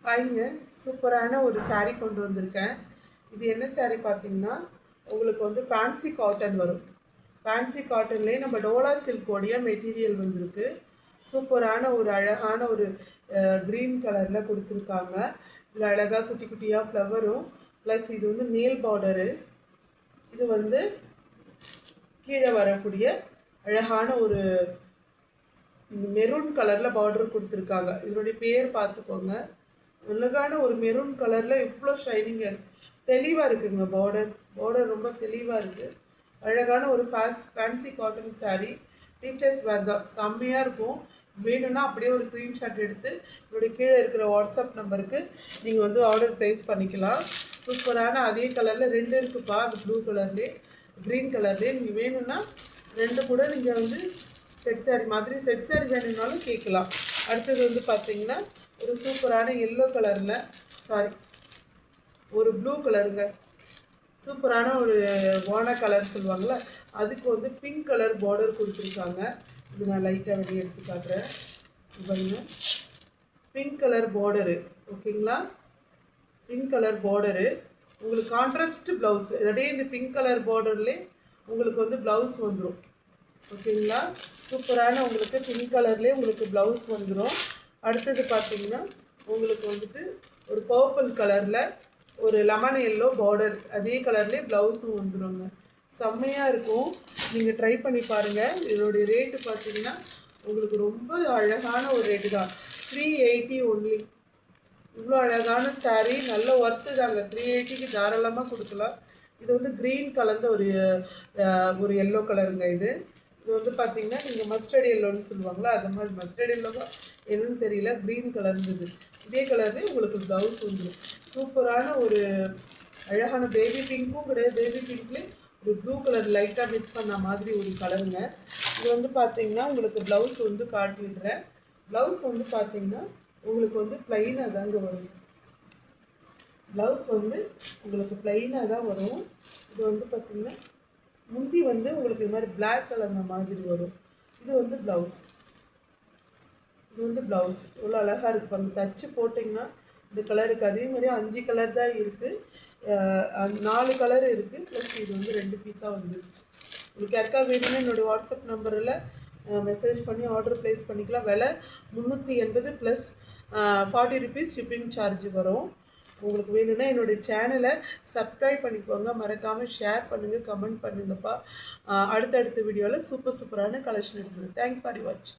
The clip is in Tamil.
ஹாய்ங்க, சூப்பரான ஒரு saree கொண்டு வந்திருக்கேன். இது என்ன saree பார்த்தீங்கன்னா, உங்களுக்கு வந்து ஃபேன்சி காட்டன் வரும். ஃபேன்சி காட்டன்லேயே நம்ம டோலா சில்கோடைய மெட்டீரியல் வந்திருக்கு. சூப்பரான ஒரு அழகான ஒரு க்ரீன் கலரில் கொடுத்துருக்காங்க. இதில் அழகாக குட்டி குட்டியாக ஃப்ளவரும் ப்ளஸ் இது வந்து மேல் பார்டரு. இது வந்து கீழே வரக்கூடிய அழகான ஒரு மெரூன் கலரில் பார்டர் கொடுத்துருக்காங்க. இதனுடைய பேர் பார்த்துக்கோங்க. அழகான ஒரு மெரூன் கலரில் இவ்வளோ ஷைனிங்காக இருக்குது, தெளிவாக இருக்குதுங்க. பார்டர் ரொம்ப தெளிவாக இருக்குது. அழகான ஒரு fancy cotton sari, teachers were தான், செம்மையாக இருக்கும். வேணும்னா அப்படியே ஒரு ஸ்க்ரீன்ஷாட் எடுத்து என்னுடைய கீழே இருக்கிற வாட்ஸ்அப் நம்பருக்கு நீங்கள் வந்து ஆர்டர் ப்ளேஸ் பண்ணிக்கலாம். சூப்பரான அதே கலரில் 2 இருக்குதுப்பா, அது ப்ளூ கலர்லேயே க்ரீன் கலர்லேயே. நீங்கள் வேணும்னா 2 கூட நீங்கள் வந்து செட் சாரீ மாதிரி செட் சாரீ வேணும்னாலும் கேட்கலாம். அடுத்தது வந்து பார்த்திங்கன்னா ஒரு சூப்பரான எல்லோ கலரில், சாரி ஒரு ப்ளூ கலருங்க, சூப்பரான ஒரு வானா கலர் சொல்லுவாங்கள்ல, அதுக்கு வந்து பிங்க் கலர் பார்டர் கொடுத்துருக்காங்க. இது நான் லைட்டாக வெளியே எடுத்து காட்டுறேன். பாருங்க, பிங்க் கலர் பார்டரு, ஓகேங்களா? பிங்க் கலர் பார்டரு, உங்களுக்கு கான்ட்ராஸ்ட் ப்ளவுஸ் ரெடியே. இந்த பிங்க் கலர் பார்டர்லேயே உங்களுக்கு வந்து ப்ளவுஸ் வந்துடும், ஓகேங்களா? சூப்பரான உங்களுக்கு பிங்க் கலர்லேயே உங்களுக்கு ப்ளவுஸ் வந்துடும். அடுத்தது பார்த்திங்கன்னா உங்களுக்கு வந்துட்டு ஒரு பர்பிள் கலரில் ஒரு லெமன் எல்லோ பார்டர், அதே கலர்லேயே ப்ளவுஸும் வந்துடுங்க. செம்மையாக இருக்கும், நீங்கள் ட்ரை பண்ணி பாருங்கள். இதனுடைய ரேட்டு பார்த்திங்கன்னா உங்களுக்கு ரொம்ப அழகான ஒரு ரேட்டு தான், 380 ஒன்லி. இவ்வளோ அழகான சாரீ, நல்ல ஒர்த்து தாங்க. 380க்கு தாராளமாக கொடுக்கலாம். இது வந்து க்ரீன் கலந்த ஒரு எல்லோ கலருங்க. இது வந்து பார்த்திங்கன்னா நீங்கள் மஸ்டர்ட் எல்லோன்னு சொல்லுவாங்களா, அது மாதிரி மஸ்டர்ட் எல்லோவா என்னன்னு தெரியல, க்ரீன் கலர் இருந்தது. இதே கலர்லேயே உங்களுக்கு ப்ளவுஸ் வந்துடும். சூப்பரான ஒரு அழகான பேபி பிங்க்கும் கிடையாது, பேபி பிங்க்லேயே ஒரு ப்ளூ கலர் லைட்டாக மிக்ஸ் பண்ண மாதிரி ஒரு கலருங்க. இது வந்து பார்த்திங்கன்னா உங்களுக்கு ப்ளவுஸ் வந்து காட்டிடுறேன். ப்ளவுஸ் வந்து பார்த்திங்கன்னா உங்களுக்கு வந்து ப்ளைனாக தாங்க வரும். ப்ளவுஸ் வந்து உங்களுக்கு ப்ளைனாக தான் வரும். இது வந்து பார்த்திங்கன்னா முந்தி வந்து உங்களுக்கு இது மாதிரி பிளாக் கலர் மாதிரி வரும். இது வந்து ப்ளவுஸ், இது வந்து ப்ளவுஸ் எவ்வளோ அழகாக இருக்குது பாருங்கள். தச்சு போட்டிங்கன்னா இந்த கலருக்கு அதே மாதிரி 5 கலர் தான் இருக்குது, 4 கலர் இருக்குது, ப்ளஸ் இது வந்து 2 பீஸாக வந்துருச்சு. உங்களுக்கு யாருக்கா வேணும்னா என்னோடய வாட்ஸ்அப் நம்பரில் மெசேஜ் பண்ணி ஆர்டர் ப்ளேஸ் பண்ணிக்கலாம். விலை 380 ப்ளஸ் 40 ருபீஸ் ஷிப்பிங் சார்ஜ் வரும். உங்களுக்கு வேணும்னா என்னுடைய சேனலை சப்ஸ்கிரைப் பண்ணிக்கோங்க, மறக்காமல் ஷேர் பண்ணுங்கள், கமெண்ட் பண்ணுங்கப்பா. அடுத்தடுத்த வீடியோவில் சூப்பரான கலெக்ஷன் எடுத்துருங்க. Thanks for watch.